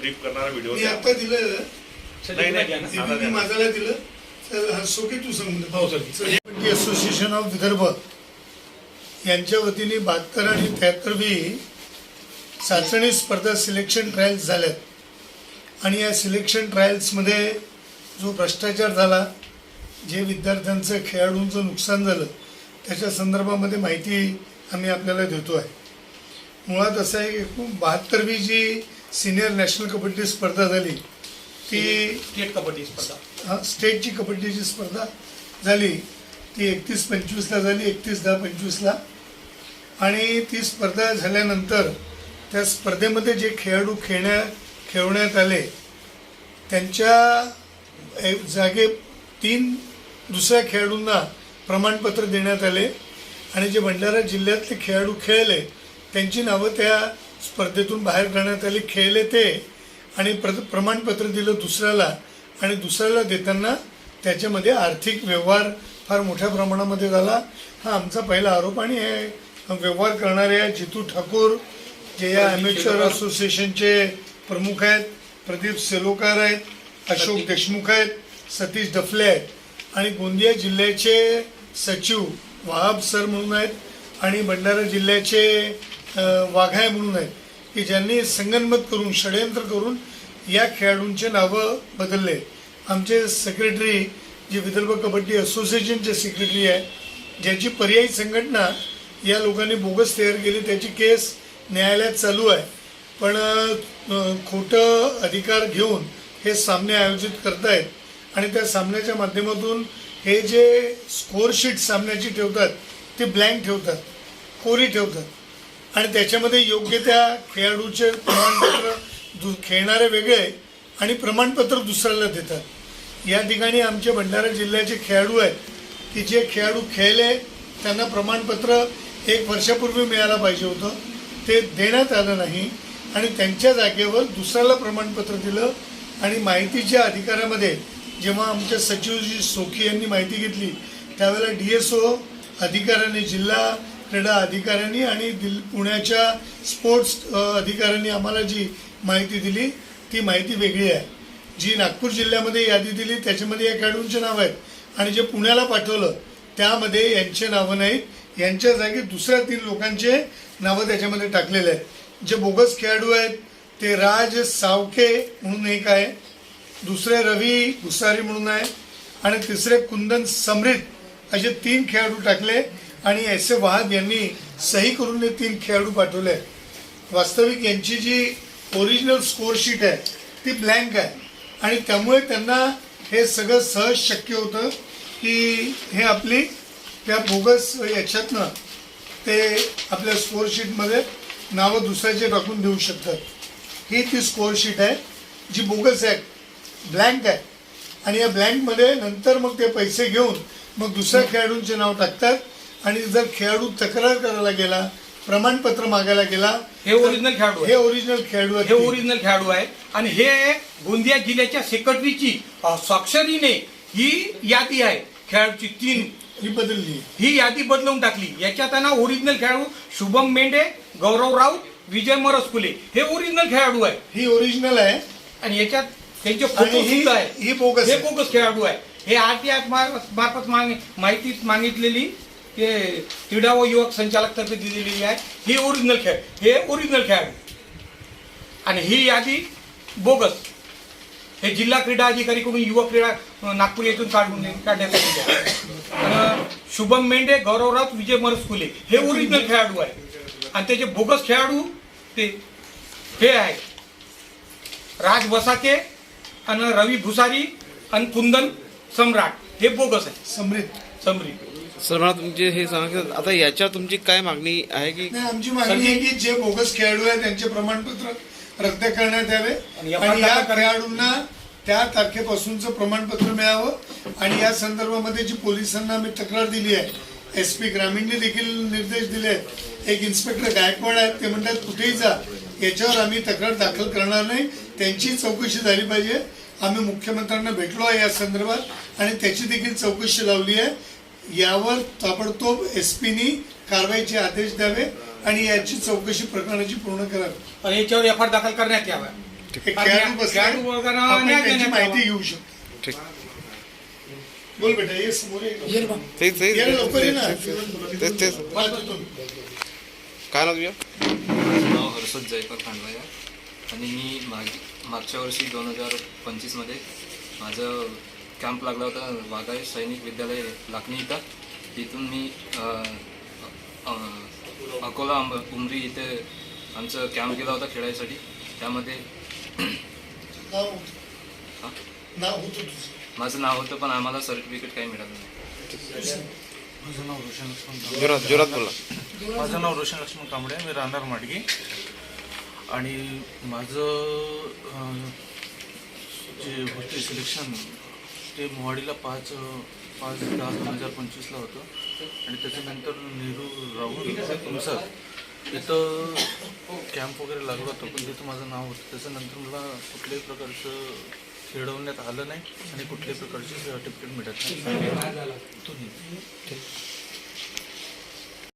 Brief करणारा video मी आता दिलं नाही माझ्याला दिलं तर सोके तू सांगून हो sir. Kabaddi association of Vidarbha यांच्या वतीने 72 आणि 73वी चाचणी स्पर्धा सिलेक्शन ट्रायल्स झाल्यात आणि या सिलेक्शन ट्रायल्समध्ये जो भ्रष्टाचार झाला, जे विद्यार्थ्यांचं खेळाडूंचं नुकसान झालं, त्याच्या संदर्भामध्ये माहिती आम्ही आपल्याला देतो आहे. मुळात असं आहे की 72वी जी सिनियर नॅशनल कबड्डी स्पर्धा झाली ती स्टेट कबड्डी स्पर्धा, स्टेटची कबड्डीची स्पर्धा झाली ती 31-25ला झाली, 31-10-25ला. आणि ती स्पर्धा झाल्यानंतर त्या स्पर्धेमध्ये जे खेळाडू खेळवण्यात आले त्यांच्या जागे 3 दुसऱ्या खेळाडूंना प्रमाणपत्र देण्यात आले आणि जे भंडारा जिल्ह्यातले खेळाडू खेळले त्यांची नावं त्या स्पर्धेतून बाहेर काढण्यात आली. खेळले ते आणि प्रमाणपत्र दिलं दुसऱ्याला आणि दुसऱ्याला देताना त्याच्यामध्ये आर्थिक व्यवहार फार मोठ्या प्रमाणामध्ये झाला. हा आमचा पहिला आरोप. आणि हे व्यवहार करणारे जितू ठाकूर जे या ॲमेच्युअर असोसिएशनचे प्रमुख आहेत, प्रदीप सेलोकार आहेत, अशोक देशमुख आहेत, सतीश डफले आहेत आणि गोंदिया जिल्ह्याचे सचिव वाहब सर म्हणून आहेत आणि भंडारा जिल्ह्याचे वाघाय म्हणून आहेत की ज्यांनी संगनमत करून षडयंत्र करून या खेळाडूंचे नावं बदलले. आमचे सेक्रेटरी जे विदर्भ कबड्डी असोसिएशनचे सेक्रेटरी आहे, ज्याची पर्यायी संघटना या लोकांनी बोगस तयार केली, त्याची केस न्यायालयात चालू आहे. पण खोटं अधिकार घेऊन हे सामने आयोजित करतायत आणि त्या सामन्याच्या माध्यमातून हे जे स्कोअरशीट सामन्याची ठेवतात ते ब्लँक ठेवतात, कोरी ठेवतात आणि त्याच्यामध्ये योग्य त्या खेळाडूचे प्रमाणपत्र खेळणारे वेगळे आणि प्रमाणपत्र दुसऱ्याला देतात. या ठिकाणी आमचे भंडारा जिल्ह्याचे खेळाडू आहेत की जे खेळाडू खेळले त्यांना प्रमाणपत्र 1 वर्षापूर्वी मिळायला पाहिजे होतं, ते देण्यात आलं नाही आणि त्यांच्या जागेवर दुसऱ्याला प्रमाणपत्र दिलं. आणि माहितीच्या अधिकारामध्ये जेव्हा आमच्या सचिवजी सोखी यांनी माहिती घेतली त्यावेळेला DSO अधिकाऱ्यांनी, जिल्हा क्रीडा अधिकाऱ्यांनी आणि पुण्याच्या स्पोर्ट्स अधिकाऱ्यांनी आम्हाला जी माहिती दिली ती माहिती वेगळी आहे. जी नागपूर जिल्ह्यामध्ये यादी दिली त्याच्यामध्ये या खेळाडूंचे नाव आहेत आणि जे पुण्याला पाठवलं त्यामध्ये यांचे नावं नाहीत. यांच्या जागी दुसऱ्या 3 लोकांचे नावं त्याच्यामध्ये टाकलेले आहेत. जे बोगस खेळाडू आहेत ते राज सावके म्हणून एक आहे, दुसरे रवी भुसारी म्हणून आहे आणि तिसरे कुंदन समृद्ध असे 3 खेळाडू टाकले आणि ऐसे वाहद यांनी सही करून हे 3 खेळाडू पाठवले. वास्तविक यांची जी ओरिजिनल स्कोअरशीट आहे ती ब्लँक आहे आणि त्यामुळे त्यांना हे सगळं सहज शक्य होतं की हे आपली त्या बोगस याच्यातनं ते आपल्या स्कोअरशीटमध्ये नावं दुसऱ्याचे टाकून देऊ शकतात. ही ती स्कोअरशीट आहे जी बोगस आहे, ब्लँक आहे आणि या ब्लँकमध्ये नंतर मग ते पैसे घेऊन मग दुसऱ्या खेळाडूंचे नाव टाकतात आणि जर खेळाडू तक्रार करायला गेला, प्रमाणपत्र मागायला गेला, हे ओरिजिनल खेळाडू, हे ओरिजिनल खेळाडू आहे, हे ओरिजिनल खेळाडू आहे आणि हे गोंदिया जिल्ह्याच्या सेक्रेटरीची स्वाक्षरीने ही यादी आहे खेळाडूची 3 ही बदलली, ही यादी बदलवून टाकली. याच्यात ना ओरिजिनल खेळाडू शुभम मेंढे, गौरव राऊत, विजय मरसकुले हे ओरिजिनल खेळाडू आहे. ही ओरिजिनल आहे आणि याच्यात त्यांचे फोटो सुद्धा आहे. ही बोगस, हे बोगस खेळाडू आहे. हे RTI मार्फत माहिती मागितलेली क्रीडा व युवक संचालक तर्फे दिलेली आहे. हे ओरिजिनल खेळाडू आणि ही यादी बोगस हे जिल्हा क्रीडा अधिकारीकडून युवक क्रीडा नागपूर येथून काढण्यात आलेली आहे. शुभम मेंढे, गौरव राऊत, विजय मरसकुले हे ओरिजिनल खेळाडू आहे आणि त्याचे बोगस खेळाडू ते हे आहे राज वसाके आणि रवी भुसारी आणि कुंदन सम्राट हे बोगस आहे. समृद्ध सर मला तुमचे हे सांगा आता याच्या तुमची काय मागणी आहे की? नाही, आमची मागणी आहे की जे बोगस खेळाडू आहेत त्यांचे प्रमाणपत्र रद्द करण्यात यावे आणि या खेळाडूंना त्या तारखेपासूनचं प्रमाणपत्र मिळावं. आणि या संदर्भामध्ये जी पोलिसांना आम्ही तक्रार दिली आहे, SP ग्रामीणने देखील निर्देश दिले आहेत. एक इन्स्पेक्टर गायकवाड आहेत, ते म्हणतात कुठेही जा, याच्यावर आम्ही तक्रार दाखल करणार नाही, त्यांची चौकशी झाली पाहिजे. आम्ही मुख्यमंत्र्यांना भेटलो आहे या संदर्भात आणि त्याची देखील चौकशी लावली आहे. यावर ताबडतोब SPनी कारवाईचे आदेश द्यावे आणि याची चौकशी प्रकरणाची पूर्ण करावी आणि याच्यावर FIR दाखल करण्यात यावा. हे खेळाडू बसले, खेळाडू वर्गांना आपण न्याय त्यांची देण्यात माहिती यावा. घेऊ शकतो. ठीक बोल बेटा, ये समोर ये. तेच ये ना, लवकर ये ना. तेच तेच वाच इथून. काय नाव तुझ्या? माझं नाव हर्षद जयकर खांडवा आहे आणि मी मागच्या वर्षी 2025मध्ये माझं कॅम्प लागला होता वाघाई सैनिक विद्यालय लाखणी इथं. तिथून मी अकोला उमरी इथे आमचं कॅम्प गेला होता खेळायसाठी. त्यामध्ये नाव होतं. हा? नाव होतं तुझं. माझं नाव होतं पण आम्हाला सर्टिफिकेट काही मिळालं नाही. माझं नाव रोशन लक्ष्मण कांबळे. जोरात बोला. माझं नाव रोशन लक्ष्मण कांबळे, मी राहणार माडगी. आणि माझं जे होते सिलेक्शन ते मोवाडीला 5/10/2025ला होतं. आणि त्याच्यानंतर नेहरू राहुल तुमचं इथं कॅम्प वगैरे लागला होता, पण तिथं माझं नाव होतं. त्याच्यानंतर मला कुठल्याही प्रकारचं खेळवण्यात आलं नाही आणि कुठल्याही प्रकारचे सर्टिफिकेट मिळत नाही. तो नाही.